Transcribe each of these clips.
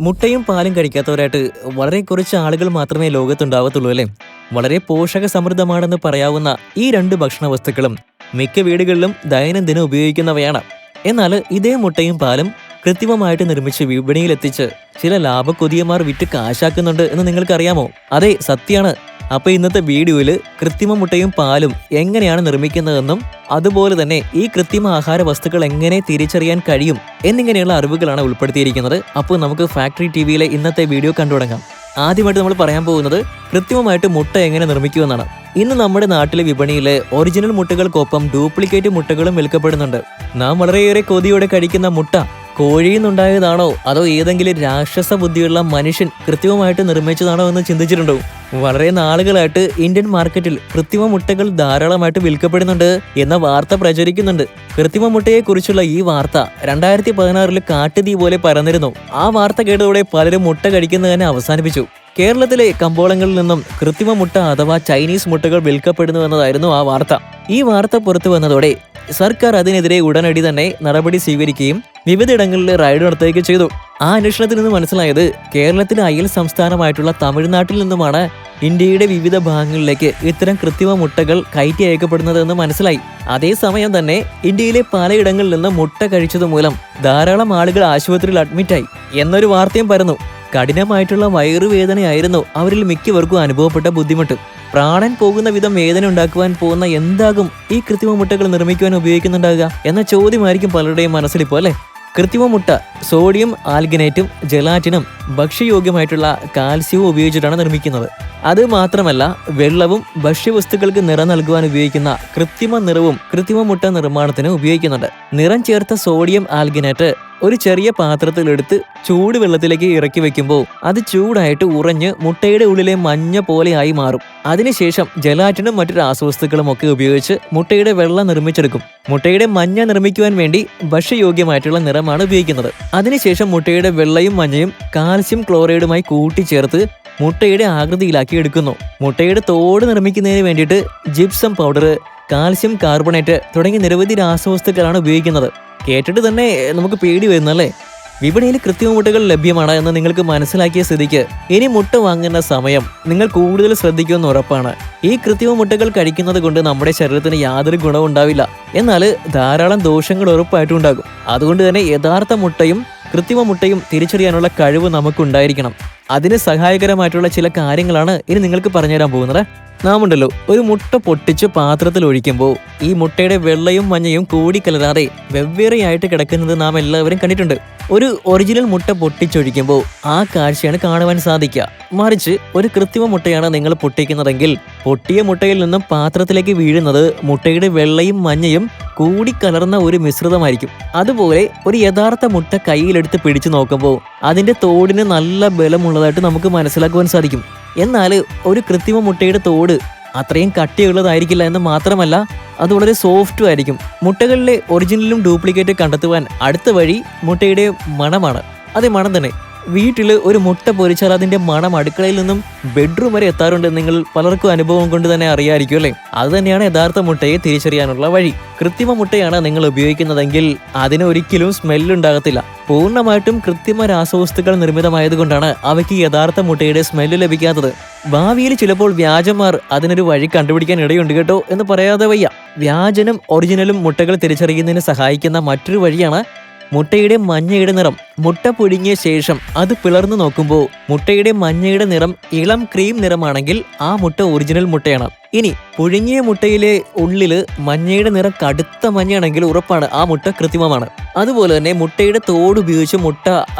മുട്ടയും പാലും കഴിക്കാത്തവരായിട്ട് വളരെ കുറച്ച് ആളുകൾ മാത്രമേ ലോകത്തുണ്ടാവത്തുള്ളൂ അല്ലേ? വളരെ പോഷക സമൃദ്ധമാണെന്ന് പറയാവുന്ന ഈ രണ്ട് ഭക്ഷണ വസ്തുക്കളും മിക്ക വീടുകളിലും ദൈനംദിനം ഉപയോഗിക്കുന്നവയാണ്. എന്നാൽ ഇതേ മുട്ടയും പാലും കൃത്രിമമായിട്ട് നിർമ്മിച്ച് വിപണിയിലെത്തിച്ച് ചില ലാഭക്കൊതിയന്മാർ വിറ്റ് കാശാക്കുന്നുണ്ട് എന്ന് നിങ്ങൾക്കറിയാമോ? അതെ, സത്യമാണ്. അപ്പൊ ഇന്നത്തെ വീഡിയോയില് കൃത്രിമ മുട്ടയും പാലും എങ്ങനെയാണ് നിർമ്മിക്കുന്നതെന്നും അതുപോലെ തന്നെ ഈ കൃത്രിമ ആഹാര വസ്തുക്കൾ എങ്ങനെ തിരിച്ചറിയാൻ കഴിയും എന്നിങ്ങനെയുള്ള അറിവുകളാണ് ഉൾപ്പെടുത്തിയിരിക്കുന്നത്. അപ്പോൾ നമുക്ക് ഫാക്ടറി ടിവിയിലെ ഇന്നത്തെ വീഡിയോ കണ്ടു തുടങ്ങാം. ആദ്യമായിട്ട് നമ്മൾ പറയാൻ പോകുന്നത് കൃത്രിമമായിട്ട് മുട്ട എങ്ങനെ നിർമ്മിക്കുമെന്നാണ്. ഇന്ന് നമ്മുടെ നാട്ടിലെ വിപണിയിലെ ഒറിജിനൽ മുട്ടകൾക്കൊപ്പം ഡ്യൂപ്ലിക്കേറ്റ് മുട്ടകളും വിൽക്കപ്പെടുന്നുണ്ട്. നാം വളരെയേറെ കൊതിയോടെ കഴിക്കുന്ന മുട്ട കോഴിയിൽ നിന്നുണ്ടായതാണോ അതോ ഏതെങ്കിലും രാക്ഷസ ബുദ്ധിയുള്ള മനുഷ്യൻ കൃത്രിമമായിട്ട് നിർമ്മിച്ചതാണോ എന്ന് ചിന്തിച്ചിട്ടുണ്ടോ? വളരെ നാളുകളായിട്ട് ഇന്ത്യൻ മാർക്കറ്റിൽ കൃത്രിമ മുട്ടകൾ ധാരാളമായിട്ട് വിൽക്കപ്പെടുന്നുണ്ട് എന്ന വാർത്ത പ്രചരിക്കുന്നുണ്ട്. കൃത്രിമ മുട്ടയെ കുറിച്ചുള്ള ഈ വാർത്ത 2016 കാട്ടുതീ പോലെ പരന്നിരുന്നു. ആ വാർത്ത കേട്ടതോടെ പലരും മുട്ട കഴിക്കുന്നതിനെ അവസാനിപ്പിച്ചു. കേരളത്തിലെ കമ്പോളങ്ങളിൽ നിന്നും കൃത്രിമ മുട്ട അഥവാ ചൈനീസ് മുട്ടകൾ വിൽക്കപ്പെടുന്നുവെന്നതായിരുന്നു ആ വാർത്ത. ഈ വാർത്ത പുറത്തു വന്നതോടെ സർക്കാർ അതിനെതിരെ ഉടനടി തന്നെ നടപടി സ്വീകരിക്കുകയും വിവിധയിടങ്ങളിൽ റൈഡ് നടത്തുകയും ചെയ്തു. ആ അന്വേഷണത്തിൽ നിന്ന് മനസ്സിലായത് കേരളത്തിലെ അയൽ സംസ്ഥാനമായിട്ടുള്ള തമിഴ്നാട്ടിൽ നിന്നുമാണ് ഇന്ത്യയുടെ വിവിധ ഭാഗങ്ങളിലേക്ക് ഇത്തരം കൃത്രിമ മുട്ടകൾ കയറ്റി അയക്കപ്പെടുന്നതെന്ന് മനസ്സിലായി. അതേസമയം തന്നെ ഇന്ത്യയിലെ പലയിടങ്ങളിൽ നിന്ന് മുട്ട കഴിച്ചതുമൂലം ധാരാളം ആളുകൾ ആശുപത്രിയിൽ അഡ്മിറ്റായി എന്നൊരു വാർത്തയും പരന്നു. കഠിനമായിട്ടുള്ള വയറുവേദനയായിരുന്നു അവരിൽ മിക്കവർക്കും അനുഭവപ്പെട്ട ബുദ്ധിമുട്ട്. പ്രാണൻ പോകുന്ന വിധം വേദന ഉണ്ടാക്കുവാൻ പോകുന്ന എന്താകും ഈ കൃത്രിമ മുട്ടകൾ നിർമ്മിക്കുവാൻ ഉപയോഗിക്കുന്നുണ്ടാകുക എന്ന ചോദ്യമായിരിക്കും പലരുടെയും മനസ്സിലിപ്പോൾ അല്ലേ? കൃത്രിമ മുട്ട സോഡിയം ആൽഗിനേറ്റും ജെലാറ്റിനും ഭക്ഷ്യയോഗ്യമായിട്ടുള്ള കാൽസ്യവും ഉപയോഗിച്ചിട്ടാണ് നിർമ്മിക്കുന്നത്. അത് മാത്രമല്ല വെള്ളവും ഭക്ഷ്യവസ്തുക്കൾക്ക് നിറം നൽകുവാൻ ഉപയോഗിക്കുന്ന കൃത്രിമ നിറവും കൃത്രിമ മുട്ട നിർമ്മാണത്തിന് ഉപയോഗിക്കുന്നുണ്ട്. നിറം ചേർത്ത സോഡിയം ആൽഗിനേറ്റ് ഒരു ചെറിയ പാത്രത്തിലെടുത്ത് ചൂട് വെള്ളത്തിലേക്ക് ഇറക്കി വെക്കുമ്പോൾ അത് ചൂടായിട്ട് ഉറഞ്ഞ് മുട്ടയുടെ ഉള്ളിലെ മഞ്ഞ പോലെയായി മാറും. അതിനുശേഷം ജെലാറ്റിനും മറ്റു രാസവസ്തുക്കളും ഒക്കെ ഉപയോഗിച്ച് മുട്ടയുടെ വെള്ളം നിർമ്മിച്ചെടുക്കും. മുട്ടയുടെ മഞ്ഞ നിർമ്മിക്കുവാൻ വേണ്ടി ഭക്ഷ്യയോഗ്യമായിട്ടുള്ള നിറമാണ് ഉപയോഗിക്കുന്നത്. അതിനുശേഷം മുട്ടയുടെ വെള്ളയും മഞ്ഞയും കാൽസ്യം ക്ലോറൈഡുമായി കൂട്ടിച്ചേർത്ത് മുട്ടയുടെ ആകൃതിയിലാക്കി എടുക്കുന്നു. മുട്ടയുടെ തോട് നിർമ്മിക്കുന്നതിന് വേണ്ടിയിട്ട് ജിപ്സം പൗഡർ, കാൽസ്യം കാർബണേറ്റ് തുടങ്ങിയ നിരവധി രാസവസ്തുക്കളാണ് ഉപയോഗിക്കുന്നത്. കേട്ടിട്ട് തന്നെ നമുക്ക് പേടി വരുന്നല്ലേ? വിപണിയിൽ കൃത്രിമ മുട്ടകൾ ലഭ്യമാണ് എന്ന് നിങ്ങൾക്ക് മനസ്സിലാക്കിയ സ്ഥിതിക്ക് ഇനി മുട്ട വാങ്ങുന്ന സമയം നിങ്ങൾ കൂടുതൽ ശ്രദ്ധിക്കുമെന്ന് ഉറപ്പാണ്. ഈ കൃത്രിമ മുട്ടകൾ കഴിക്കുന്നത് കൊണ്ട് നമ്മുടെ ശരീരത്തിന് യാതൊരു ഗുണവും ഉണ്ടാവില്ല. എന്നാൽ ധാരാളം ദോഷങ്ങൾ ഉറപ്പായിട്ടും ഉണ്ടാകും. അതുകൊണ്ട് തന്നെ യഥാർത്ഥ മുട്ടയും കൃത്രിമ മുട്ടയും തിരിച്ചറിയാനുള്ള കഴിവ് നമുക്കുണ്ടായിരിക്കണം. അതിന് സഹായകരമായിട്ടുള്ള ചില കാര്യങ്ങളാണ് ഇനി നിങ്ങൾക്ക് പറഞ്ഞുതരാൻ പോകുന്നത്. നാമുണ്ടല്ലോ, ഒരു മുട്ട പൊട്ടിച്ച് പാത്രത്തിൽ ഒഴിക്കുമ്പോൾ ഈ മുട്ടയുടെ വെള്ളയും മഞ്ഞയും കൂടിക്കലരാതെ വെവ്വേറെയായിട്ട് കിടക്കുന്നത് നാം എല്ലാവരും കണ്ടിട്ടുണ്ട്. ഒരു ഒറിജിനൽ മുട്ട പൊട്ടിച്ചൊഴിക്കുമ്പോൾ ആ കാഴ്ചയാണ് കാണുവാൻ സാധിക്കുക. മറിച്ച് ഒരു കൃത്രിമ മുട്ടയാണ് നിങ്ങൾ പൊട്ടിക്കുന്നതെങ്കിൽ പൊട്ടിയ മുട്ടയിൽ നിന്നും പാത്രത്തിലേക്ക് വീഴുന്നത് മുട്ടയുടെ വെള്ളയും മഞ്ഞയും കൂടിക്കലർന്ന ഒരു മിശ്രിതമായിരിക്കും. അതുപോലെ ഒരു യഥാർത്ഥ മുട്ട കയ്യിലെടുത്ത് പിടിച്ചു നോക്കുമ്പോൾ അതിന്റെ തോടിന് നല്ല ബലമുള്ളതായിട്ട് നമുക്ക് മനസ്സിലാക്കുവാൻ സാധിക്കും. എന്നാൽ ഒരു കൃത്രിമ മുട്ടയുടെ തോട് അത്രയും കട്ടിയുള്ളതായിരിക്കില്ല എന്ന് മാത്രമല്ല അത് വളരെ സോഫ്റ്റും ആയിരിക്കും. മുട്ടകളിലെ ഒറിജിനലും ഡ്യൂപ്ലിക്കേറ്റ് കണ്ടെത്തുവാൻ അടുത്ത വഴി മുട്ടയുടെ മണമാണ്. അതേ മണം തന്നെ. വീട്ടിൽ ഒരു മുട്ട പൊരിച്ചാൽ അതിന്റെ മണം അടുക്കളയിൽ നിന്നും ബെഡ്റൂം വരെ എത്താറുണ്ട്. നിങ്ങൾ പലർക്കും അനുഭവം കൊണ്ട് തന്നെ അറിയാമായിരിക്കും അല്ലേ? അത് തന്നെയാണ് യഥാർത്ഥ മുട്ടയെ തിരിച്ചറിയാനുള്ള വഴി. കൃത്രിമ മുട്ടയാണ് നിങ്ങൾ ഉപയോഗിക്കുന്നതെങ്കിൽ അതിന് ഒരിക്കലും സ്മെല്ലുണ്ടാകത്തില്ല. പൂർണ്ണമായിട്ടും കൃത്രിമ രാസവസ്തുക്കൾ നിർമ്മിതമായതുകൊണ്ടാണ് അവയ്ക്ക് യഥാർത്ഥ മുട്ടയുടെ സ്മെല്ല് ലഭിക്കാത്തത്. ഭാവിയിൽ ചിലപ്പോൾ വ്യാജന്മാർ അതിനൊരു വഴി കണ്ടുപിടിക്കാൻ ഇടയുണ്ട് കേട്ടോ എന്ന് പറയാതെ വയ്യ. വ്യാജനും ഒറിജിനലും മുട്ടകൾ തിരിച്ചറിയുന്നതിന് സഹായിക്കുന്ന മറ്റൊരു വഴിയാണ് മുട്ടയുടെ മഞ്ഞയുടെ നിറം. മുട്ട പുഴുങ്ങിയ ശേഷം അത് പിളർന്നു നോക്കുമ്പോൾ മുട്ടയുടെ മഞ്ഞയുടെ നിറം ഇളം ക്രീം നിറമാണെങ്കിൽ ആ മുട്ട ഒറിജിനൽ മുട്ടയാണ്. ഇനി പുഴുങ്ങിയ മുട്ടയിലെ ഉള്ളില് മഞ്ഞയുടെ നിറം കടുത്ത മഞ്ഞയാണെങ്കിൽ ഉറപ്പാണ് ആ മുട്ട കൃത്രിമമാണ്. അതുപോലെ തന്നെ മുട്ടയുടെ തോട് ഉപയോഗിച്ച് മുട്ട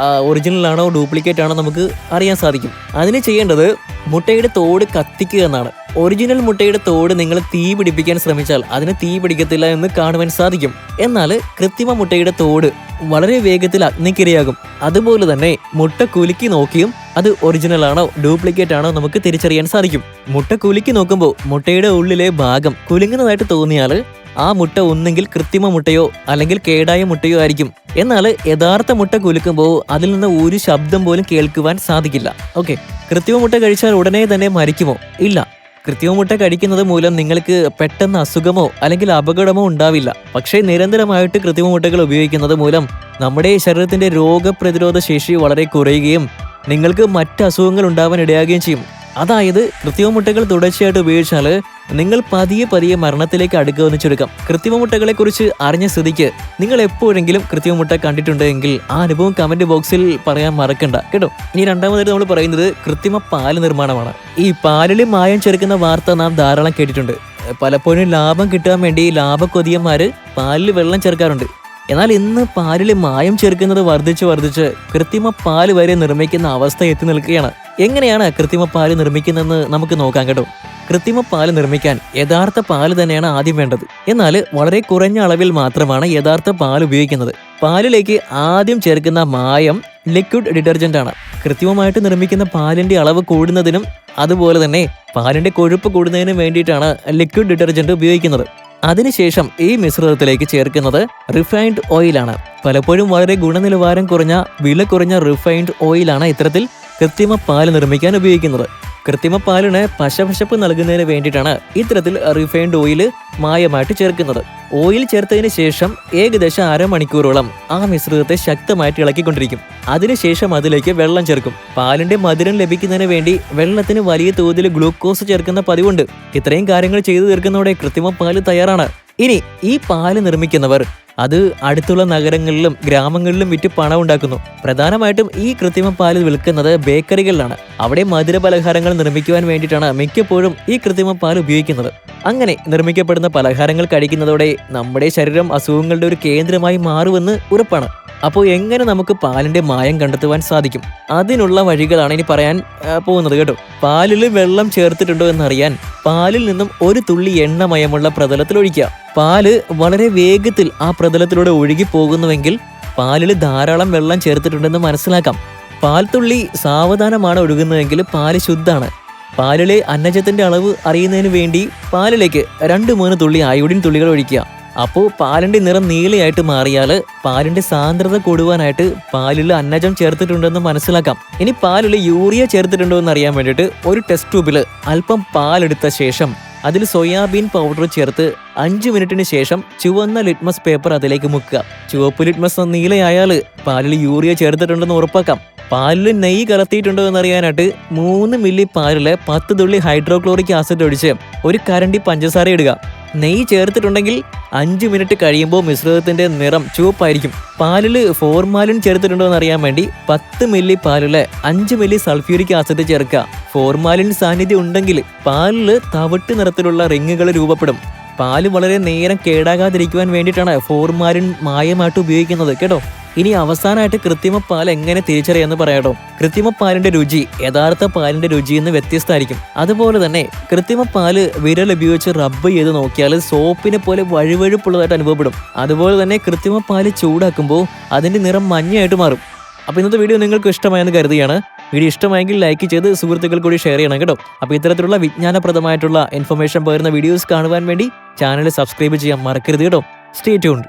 ഒറിജിനൽ ആണോ ഡ്യൂപ്ലിക്കേറ്റ് ആണോ നമുക്ക് അറിയാൻ സാധിക്കും. അതിന് ചെയ്യേണ്ടത് മുട്ടയുടെ തോട് കത്തിക്കുക എന്നാണ്. ഒറിജിനൽ മുട്ടയുടെ തോട് നിങ്ങൾ തീ പിടിപ്പിക്കാൻ ശ്രമിച്ചാൽ അതിന് തീ പിടിക്കത്തില്ല എന്ന് കാണുവാൻ സാധിക്കും. എന്നാൽ കൃത്രിമ മുട്ടയുടെ തോട് വളരെ വേഗത്തിൽ അഗ്നിക്കിരയാകും. അതുപോലെ തന്നെ മുട്ട കുലുക്കി നോക്കിയും അത് ഒറിജിനൽ ആണോ ഡ്യൂപ്ലിക്കേറ്റ് ആണോ നമുക്ക് തിരിച്ചറിയാൻ സാധിക്കും. മുട്ട കുലുക്കി നോക്കുമ്പോൾ മുട്ടയുടെ ഉള്ളിലെ ഭാഗം കുലുങ്ങുന്നതായിട്ട് തോന്നിയാൽ ആ മുട്ട ഒന്നെങ്കിൽ കൃത്രിമ മുട്ടയോ അല്ലെങ്കിൽ കേടായ മുട്ടയോ ആയിരിക്കും. എന്നാൽ യഥാർത്ഥ മുട്ട കുലുക്കുമ്പോൾ അതിൽ നിന്ന് ഒരു ശബ്ദം പോലും കേൾക്കുവാൻ സാധിക്കില്ല. ഓക്കെ, കൃത്രിമ മുട്ട കഴിച്ചാൽ ഉടനെ തന്നെ മരിക്കുമോ? ഇല്ല. കൃത്രിമ മുട്ട കഴിക്കുന്നത് മൂലം നിങ്ങൾക്ക് പെട്ടെന്ന് അസുഖമോ അല്ലെങ്കിൽ അപകടമോ ഉണ്ടാവില്ല. പക്ഷേ നിരന്തരമായിട്ട് കൃത്രിമ മുട്ടകൾ ഉപയോഗിക്കുന്നത് മൂലം നമ്മുടെ ശരീരത്തിന്റെ രോഗപ്രതിരോധ ശേഷി വളരെ കുറയുകയും നിങ്ങൾക്ക് മറ്റ് അസുഖങ്ങൾ ഉണ്ടാവാൻ ഇടയാകുകയും ചെയ്യും. അതായത് കൃത്രിമ മുട്ടകൾ തുടർച്ചയായിട്ട് ഉപയോഗിച്ചാൽ നിങ്ങൾ പതിയെ മരണത്തിലേക്ക് അടുക്കുമെന്ന് ചുരുക്കം. കൃത്രിമ മുട്ടകളെ കുറിച്ച് അറിഞ്ഞ സ്ഥിതിക്ക് നിങ്ങൾ എപ്പോഴെങ്കിലും കൃത്രിമ മുട്ട കണ്ടിട്ടുണ്ടെങ്കിൽ ആ അനുഭവം കമന്റ് ബോക്സിൽ പറയാൻ മറക്കണ്ട കേട്ടോ. ഇനി രണ്ടാമതായിട്ട് നമ്മൾ പറയുന്നത് കൃത്രിമ പാല് നിർമ്മാണമാണ്. ഈ പാലിൽ മായം ചേർക്കുന്ന വാർത്ത നാം ധാരാളം കേട്ടിട്ടുണ്ട്. പലപ്പോഴും ലാഭം കിട്ടാൻ വേണ്ടി ലാഭക്കൊതിയന്മാര് പാലിൽ വെള്ളം ചേർക്കാറുണ്ട്. എന്നാൽ ഇന്ന് പാലിൽ മായം ചേർക്കുന്നത് വർദ്ധിച്ച് കൃത്രിമ പാല് വരെ നിർമ്മിക്കുന്ന അവസ്ഥ എത്തി നിൽക്കുകയാണ്. എങ്ങനെയാണ് കൃത്രിമ പാല് നിർമ്മിക്കുന്നതെന്ന് നമുക്ക് നോക്കാം കേട്ടോ. കൃത്രിമ പാല് നിർമ്മിക്കാൻ യഥാർത്ഥ പാല് തന്നെയാണ് ആദ്യം വേണ്ടത്. എന്നാൽ വളരെ കുറഞ്ഞ അളവിൽ മാത്രമാണ് യഥാർത്ഥ പാൽ ഉപയോഗിക്കുന്നത്. പാലിലേക്ക് ആദ്യം ചേർക്കുന്ന മായം ലിക്വിഡ് ഡിറ്റർജന്റ് ആണ്. കൃത്രിമമായിട്ട് നിർമ്മിക്കുന്ന പാലിന്റെ അളവ് കൂടുന്നതിനും അതുപോലെ തന്നെ പാലിന്റെ കൊഴുപ്പ് കൂടുന്നതിനും വേണ്ടിയിട്ടാണ് ലിക്വിഡ് ഡിറ്റർജന്റ് ഉപയോഗിക്കുന്നത്. അതിനുശേഷം ഈ മിശ്രിതത്തിലേക്ക് ചേർക്കുന്നത് റിഫൈൻഡ് ഓയിലാണ്. പലപ്പോഴും വളരെ ഗുണനിലവാരം കുറഞ്ഞ വില കുറഞ്ഞ റിഫൈൻഡ് ഓയിലാണ് ഇത്തരത്തിൽ കൃത്രിമ പാല് നിർമ്മിക്കാൻ ഉപയോഗിക്കുന്നത്. കൃത്രിമ പാലിന് പശപശപ്പ് നൽകുന്നതിന് വേണ്ടിയിട്ടാണ് ഇത്തരത്തിൽ റിഫൈൻഡ് ഓയിൽ മായമായിട്ട് ചേർക്കുന്നത്. ഓയിൽ ചേർത്തതിന് ശേഷം ഏകദേശം അരമണിക്കൂറോളം ആ മിശ്രിതത്തെ ശക്തമായിട്ട് ഇളക്കിക്കൊണ്ടിരിക്കും. അതിനുശേഷം അതിലേക്ക് വെള്ളം ചേർക്കും. പാലിന്റെ മധുരം ലഭിക്കുന്നതിന് വേണ്ടി വെള്ളത്തിന് വലിയ തോതിൽ ഗ്ലൂക്കോസ് ചേർക്കുന്ന പതിവുണ്ട്. ഇത്രയും കാര്യങ്ങൾ ചെയ്തു തീർക്കുന്നതോടെ കൃത്രിമ പാല് തയ്യാറാണ്. ഇനി ഈ പാല് നിർമ്മിക്കുന്നവർ അത് അടുത്തുള്ള നഗരങ്ങളിലും ഗ്രാമങ്ങളിലും വിറ്റ് പണം ഉണ്ടാക്കുന്നു. പ്രധാനമായിട്ടും ഈ കൃത്രിമ പാല് വിൽക്കുന്നത് ബേക്കറികളിലാണ്. അവിടെ മധുര പലഹാരങ്ങൾ നിർമ്മിക്കുവാൻ വേണ്ടിയിട്ടാണ് മിക്കപ്പോഴും ഈ കൃത്രിമ പാൽ ഉപയോഗിക്കുന്നത്. അങ്ങനെ നിർമ്മിക്കപ്പെടുന്ന പലഹാരങ്ങൾ കഴിക്കുന്നതോടെ നമ്മുടെ ശരീരം അസുഖങ്ങളുടെ ഒരു കേന്ദ്രമായി മാറുമെന്ന് ഉറപ്പാണ്. അപ്പോൾ എങ്ങനെ നമുക്ക് പാലിന്റെ മായം കണ്ടെത്തുവാൻ സാധിക്കും? അതിനുള്ള വഴികളാണ് ഇനി പറയാൻ പോകുന്നത് കേട്ടോ. പാലിൽ വെള്ളം ചേർത്തിട്ടുണ്ടോ എന്നറിയാൻ പാലിൽ നിന്നും ഒരു തുള്ളി എണ്ണമയമുള്ള പ്രതലത്തിൽ ഒഴിക്കുക. പാല് വളരെ വേഗത്തിൽ ആ പ്രതലത്തിലൂടെ ഒഴുകി പോകുന്നുവെങ്കിൽ പാലിൽ ധാരാളം വെള്ളം ചേർത്തിട്ടുണ്ടെന്ന് മനസ്സിലാക്കാം. പാൽത്തുള്ളി സാവധാനമാണ് ഒഴുകുന്നതെങ്കിൽ പാല് ശുദ്ധാണ്. പാലിലെ അന്നജത്തിന്റെ അളവ് അറിയുന്നതിന് വേണ്ടി പാലിലേക്ക് 2-3 തുള്ളി അയോഡിൻ തുള്ളികൾ ഒഴിക്കുക. അപ്പോൾ പാലിന്റെ നിറം നീലയായിട്ട് മാറിയാൽ പാലിന്റെ സാന്ദ്രത കൂടുവാനായിട്ട് പാലിൽ അന്നജം ചേർത്തിട്ടുണ്ടെന്ന് മനസ്സിലാക്കാം. ഇനി പാലിൽ യൂറിയ ചേർത്തിട്ടുണ്ടോ എന്ന് അറിയാൻ വേണ്ടിയിട്ട് ഒരു ടെസ്റ്റ് ട്യൂബിൽ അല്പം പാലെടുത്ത ശേഷം അതിൽ സോയാബീൻ പൗഡർ ചേർത്ത് 5 മിനിറ്റിന് ശേഷം ചുവന്ന ലിറ്റ്മസ് പേപ്പർ അതിലേക്ക് മുക്കുക. ചുവപ്പ് ലിറ്റ്മസ് നീലയായാൽ പാലിൽ യൂറിയ ചേർത്തിട്ടുണ്ടെന്ന് ഉറപ്പാക്കാം. പാലിൽ നെയ്യ് കലർത്തിയിട്ടുണ്ടോ എന്നറിയാനായിട്ട് 3 മില്ലി പാലിൽ 10 തുള്ളി ഹൈഡ്രോക്ലോറിക് ആസിഡ് ഒഴിച്ച് ഒരു കരണ്ടി പഞ്ചസാര ഇടുക. നെയ്യ് ചേർത്തിട്ടുണ്ടെങ്കിൽ 5 മിനിറ്റ് കഴിയുമ്പോൾ മിശ്രിതത്തിന്റെ നിറം ചുവപ്പായിരിക്കും. പാലിൽ ഫോർമാലിൻ ചേർത്തിട്ടുണ്ടോ എന്ന് അറിയാൻ വേണ്ടി 10 മില്ലി പാലിൽ 5 മില്ലി സൾഫ്യൂരിക് ആസിഡ് ചേർക്കുക. ഫോർമാലിൻ സാന്നിധ്യം ഉണ്ടെങ്കിൽ പാലിൽ തവിട്ട് നിറത്തിലുള്ള റിങ്ങുകൾ രൂപപ്പെടും. പാല് വളരെ നേരം കേടാകാതിരിക്കുവാൻ വേണ്ടിയിട്ടാണ് ഫോർമാലിൻ മായമായിട്ട് ഉപയോഗിക്കുന്നത് കേട്ടോ. ഇനി അവസാനമായിട്ട് കൃത്രിമ പാൽ എങ്ങനെ തിരിച്ചറിയാന്ന് പറയാട്ടോ. കൃത്രിമ പാലിന്റെ രുചി യഥാർത്ഥ പാലിന്റെ രുചിയിൽ നിന്ന് വ്യത്യസ്തമായിരിക്കും. അതുപോലെ തന്നെ കൃത്രിമ പാല് വിരൽ ഉപയോഗിച്ച് റബ്ബ് ചെയ്ത് നോക്കിയാൽ സോപ്പിനെ പോലെ വഴുവഴുപ്പുള്ളതായിട്ട് അനുഭവപ്പെടും. അതുപോലെ തന്നെ കൃത്രിമ പാല് ചൂടാക്കുമ്പോൾ അതിന്റെ നിറം മഞ്ഞയായിട്ട് മാറും. അപ്പോൾ ഇന്നത്തെ വീഡിയോ നിങ്ങൾക്ക് ഇഷ്ടമായെന്ന് കരുതിയാണ്. വീഡിയോ ഇഷ്ടമായെങ്കിൽ ലൈക്ക് ചെയ്ത് സുഹൃത്തുക്കൾ കൂടി ഷെയർ ചെയ്യണം കേട്ടോ. അപ്പോൾ ഇത്തരത്തിലുള്ള വിജ്ഞാനപ്രദമായിട്ടുള്ള ഇൻഫർമേഷൻ പകരുന്ന വീഡിയോസ് കാണുവാൻ വേണ്ടി ചാനൽ സബ്സ്ക്രൈബ് ചെയ്യാൻ മറക്കരുത് കേട്ടോ. Stay tuned.